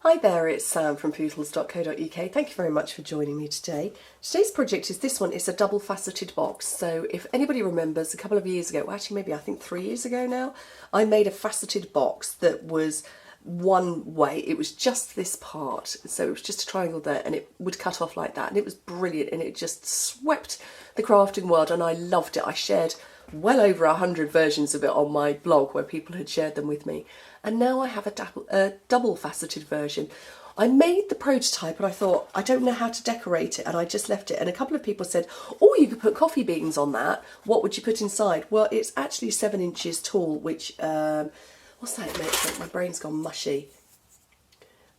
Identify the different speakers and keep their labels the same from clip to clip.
Speaker 1: Hi there, it's Sam from poodles.co.uk. Thank you very much for joining me today. Today's project is this one. It's a double faceted box. So if anybody remembers, a couple of years ago, actually maybe I think 3 years ago now, I made a faceted box that was one way. It was just this part. So it was just a triangle there and it would cut off like that. And it was brilliant and it just swept the crafting world and I loved it. I shared well over 100 versions of it on my blog where people had shared them with me. And now I have a double faceted version. I made the prototype and I thought, I don't know how to decorate it, and I just left it. And a couple of people said, oh, you could put coffee beans on that. What would you put inside? Well, it's actually 7 inches tall, which, what's that metric? My brain's gone mushy.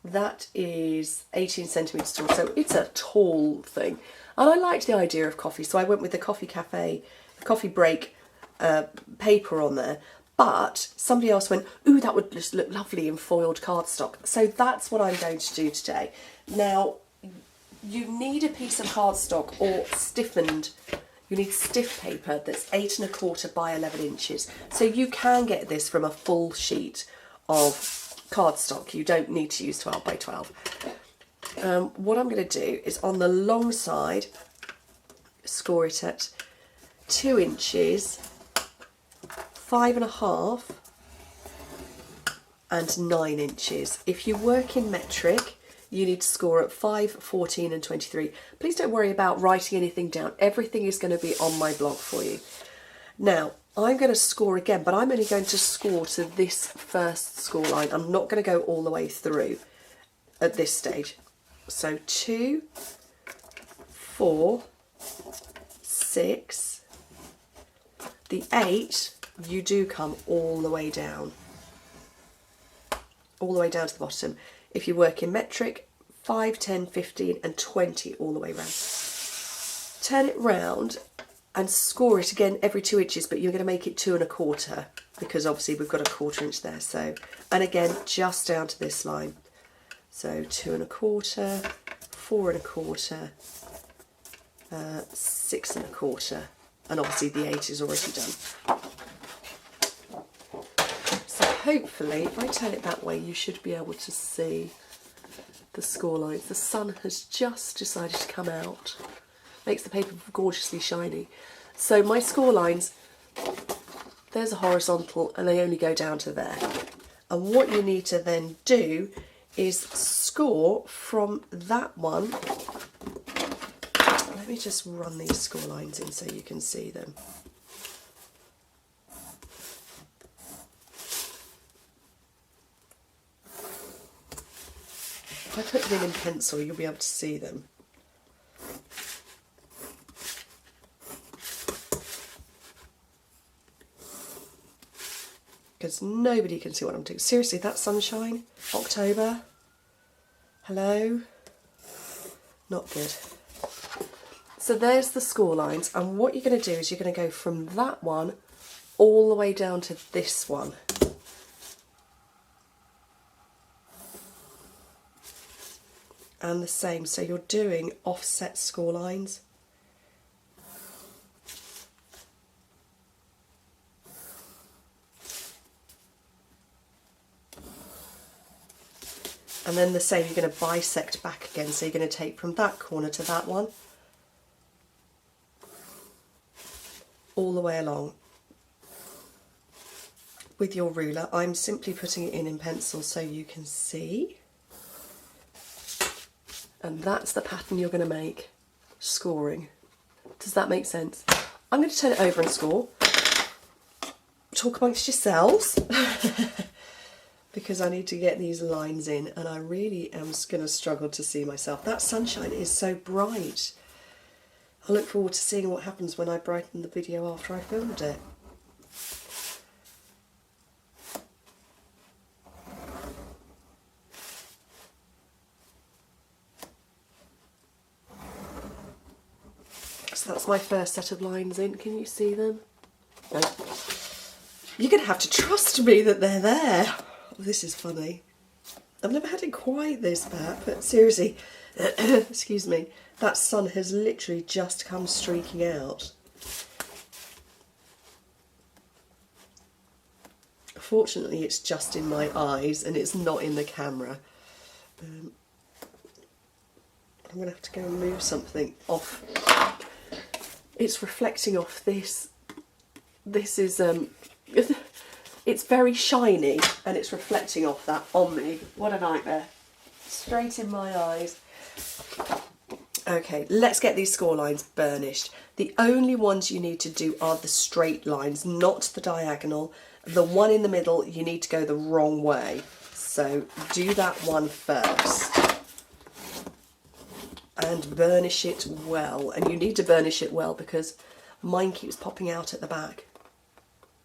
Speaker 1: That is 18 centimetres tall, so it's a tall thing. And I liked the idea of coffee, so I went with the coffee break paper on there. But somebody else went, ooh, that would just look lovely in foiled cardstock. So that's what I'm going to do today. Now, you need a piece of cardstock or stiffened, you need stiff paper that's 8 1/4 by 11 inches. So you can get this from a full sheet of cardstock. You don't need to use 12 by 12. What I'm going to do is on the long side, score it at 2 inches, 5 1/2 and 9 inches. If you work in metric, you need to score at 5, 14 and 23. Please don't worry about writing anything down. Everything is going to be on my blog for you. Now, I'm going to score again, but I'm only going to score to this first score line. I'm not going to go all the way through at this stage. So 2, 4, 6, the 8, you do come all the way down to the bottom. If you work in metric, 5, 10, 15 and 20 all the way round. Turn it round and score it again every 2 inches, but you're going to make it 2 1/4 because obviously we've got a 1/4 inch there. So, and again, just down to this line. So 2 1/4, 4 1/4, 6 1/4, and obviously the 8 is already done. So hopefully, if I turn it that way, you should be able to see the score lines. The sun has just decided to come out. Makes the paper gorgeously shiny. So my score lines, there's a horizontal and they only go down to there. And what you need to then do is score from that one. Let me just run these score lines in so you can see them. If I put them in pencil, you'll be able to see them. Because nobody can see what I'm doing. Seriously, that sunshine, October, hello, not good. So there's the score lines, and what you're going to do is you're going to go from that one all the way down to this one. And the same, so you're doing offset score lines. And then the same, you're going to bisect back again, so you're going to take from that corner to that one, all the way along. With your ruler, I'm simply putting it in pencil so you can see. And that's the pattern you're going to make, scoring. Does that make sense? I'm going to turn it over and score. Talk amongst yourselves. Because I need to get these lines in and I really am going to struggle to see myself. That sunshine is so bright. I look forward to seeing what happens when I brighten the video after I filmed it. So that's my first set of lines in. Can you see them? No. You're going to have to trust me that they're there. Oh, this is funny. I've never had it quite this bad, but seriously, excuse me, that sun has literally just come streaking out. Fortunately, it's just in my eyes and it's not in the camera. I'm going to have to go and move something off. It's reflecting off this. This is, it's very shiny and it's reflecting off that on me. What a nightmare. Straight in my eyes. Okay, let's get these score lines burnished. The only ones you need to do are the straight lines, not the diagonal. The one in the middle, you need to go the wrong way. So do that one first. And burnish it well. And you need to burnish it well because mine keeps popping out at the back.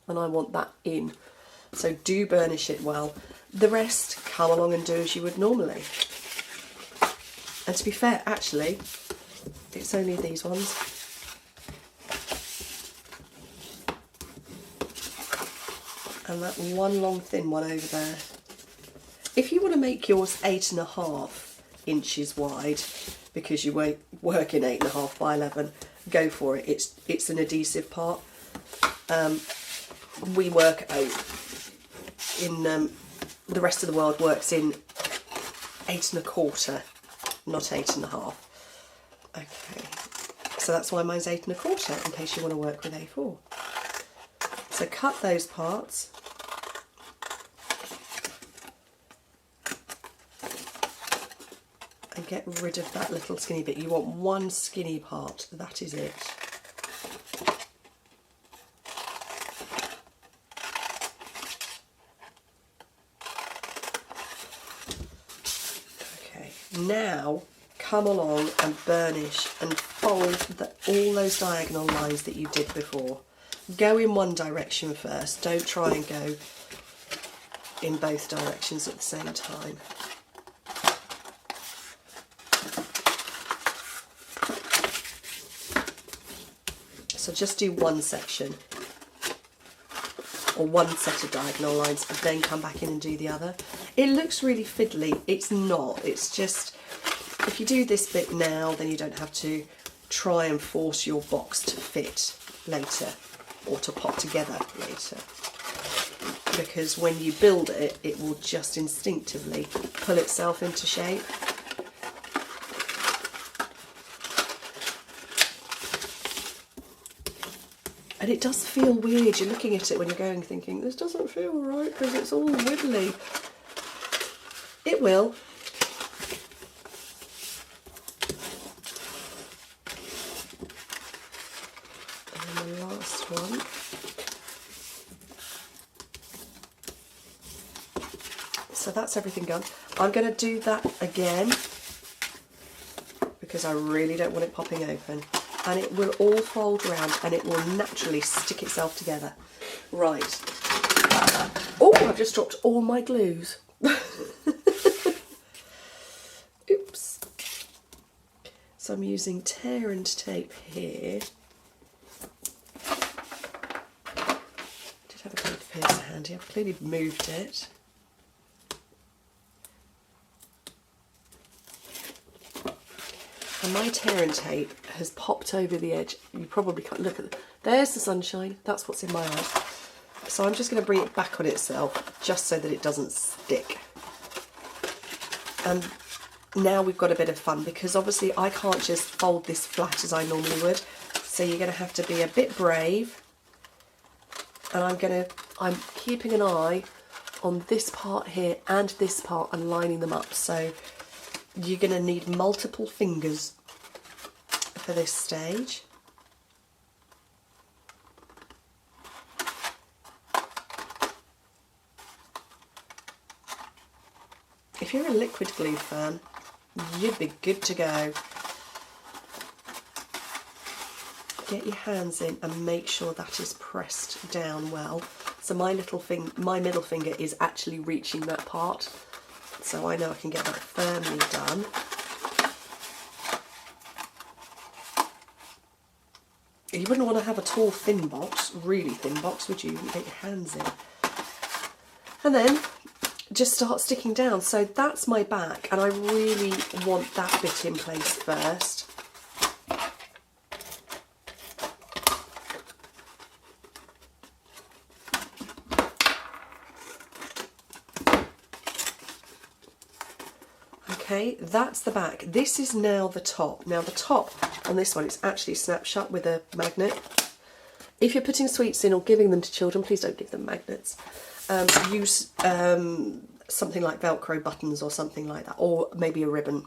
Speaker 1: And I want that in. So do burnish it well. The rest, come along and do as you would normally. And to be fair, actually, it's only these ones. And that one long thin one over there. If you want to make yours 8.5 inches wide, because you work in 8.5 by 11, go for it. It's an adhesive part. We work in the rest of the world works in 8.25, not 8.5. Okay, so that's why mine's 8.25, in case you want to work with A4. So cut those parts. And get rid of that little skinny bit. You want one skinny part, that is it. Okay, now come along and burnish and fold all those diagonal lines that you did before. Go in one direction first, don't try and go in both directions at the same time. So just do one section or one set of diagonal lines and then come back in and do the other. It looks really fiddly. It's not. It's just, if you do this bit now, then you don't have to try and force your box to fit later or to pop together later. Because when you build it, it will just instinctively pull itself into shape. And it does feel weird. You're looking at it when you're going thinking, this doesn't feel right because it's all wibbly. It will. And the last one. So that's everything done. I'm going to do that again because I really don't want it popping open. And it will all fold around and it will naturally stick itself together. Right. Oh, I've just dropped all my glues. Oops. So I'm using tear and tape here. Did have a paper piercer handy. I've clearly moved it. And my tear and tape has popped over the edge. You probably can't look at it. There's the sunshine. That's what's in my eye. So I'm just going to bring it back on itself just so that it doesn't stick. And now we've got a bit of fun because obviously I can't just fold this flat as I normally would. So you're going to have to be a bit brave. And I'm keeping an eye on this part here and this part and lining them up. So you're going to need multiple fingers for this stage. If you're a liquid glue fan, you'd be good to go. Get your hands in and make sure that is pressed down well. So my middle finger is actually reaching that part. So I know I can get that firmly done. You wouldn't want to have a tall, thin box, really thin box, would you? You'd get your hands in. And then just start sticking down. So that's my back, and I really want that bit in place first. Okay, that's the back. This is now the top. Now the top on this one is actually snapped shut with a magnet. If you're putting sweets in or giving them to children, please don't give them magnets. Use something like Velcro buttons or something like that, or maybe a ribbon.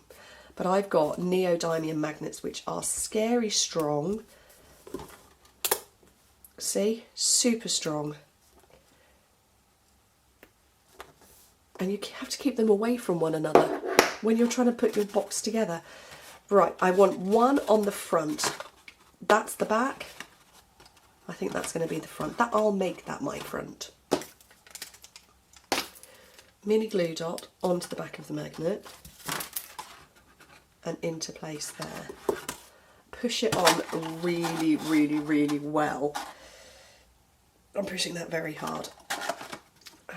Speaker 1: But I've got neodymium magnets which are scary strong. See? Super strong. And you have to keep them away from one another when you're trying to put your box together. Right, I want one on the front. That's the back. I think that's going to be the front. I'll make that my front. Mini glue dot onto the back of the magnet and into place there. Push it on really, really, really well. I'm pushing that very hard.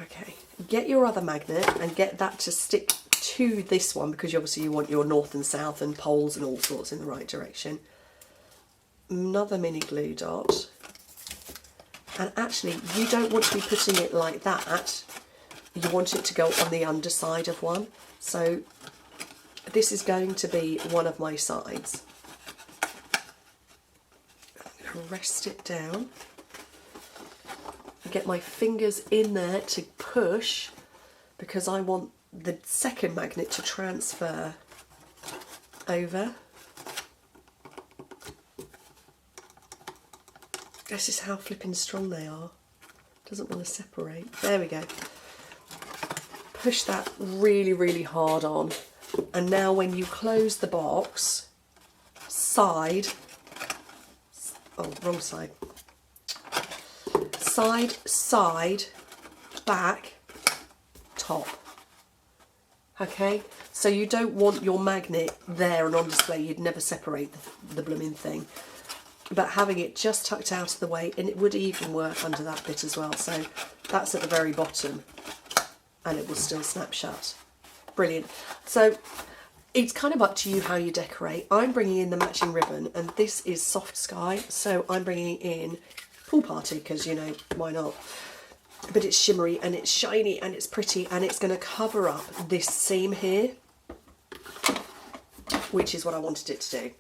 Speaker 1: Okay, get your other magnet and get that to stick to this one, because obviously you want your north and south and poles and all sorts in the right direction. Another mini glue dot. And actually, you don't want to be putting it like that. You want it to go on the underside of one. So this is going to be one of my sides. I'm going to rest it down. Get my fingers in there to push, because I want the second magnet to transfer over. This is how flipping strong they are. Doesn't want to separate. There we go. Push that really, really hard on. And now when you close the box, side, oh, wrong side. Side, side, back, top. Okay, so you don't want your magnet there and on display. You'd never separate the blooming thing. But having it just tucked out of the way, and it would even work under that bit as well. So that's at the very bottom, and it will still snap shut. Brilliant. So it's kind of up to you how you decorate. I'm bringing in the matching ribbon, and this is Soft Sky, so I'm bringing in Pool Party, because, you know, why not? But it's shimmery and it's shiny and it's pretty, and it's going to cover up this seam here, which is what I wanted it to do.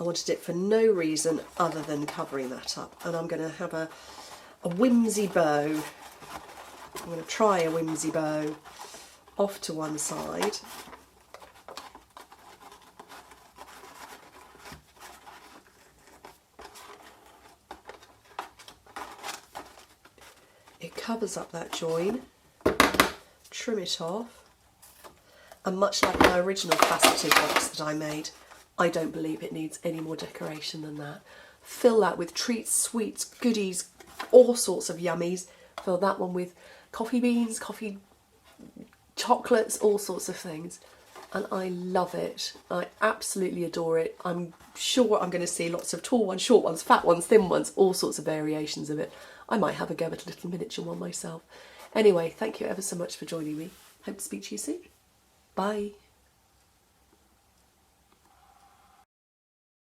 Speaker 1: I wanted it for no reason other than covering that up. And I'm going to have a whimsy bow. I'm going to try a whimsy bow off to one side. It covers up that join, trim it off, and much like my original faceted box that I made, I don't believe it needs any more decoration than that. Fill that with treats, sweets, goodies, all sorts of yummies. Fill that one with coffee beans, coffee chocolates, all sorts of things. And I love it. I absolutely adore it. I'm sure I'm going to see lots of tall ones, short ones, fat ones, thin ones, all sorts of variations of it. I might have a go at a little miniature one myself. Anyway, thank you ever so much for joining me. Hope to speak to you soon. Bye.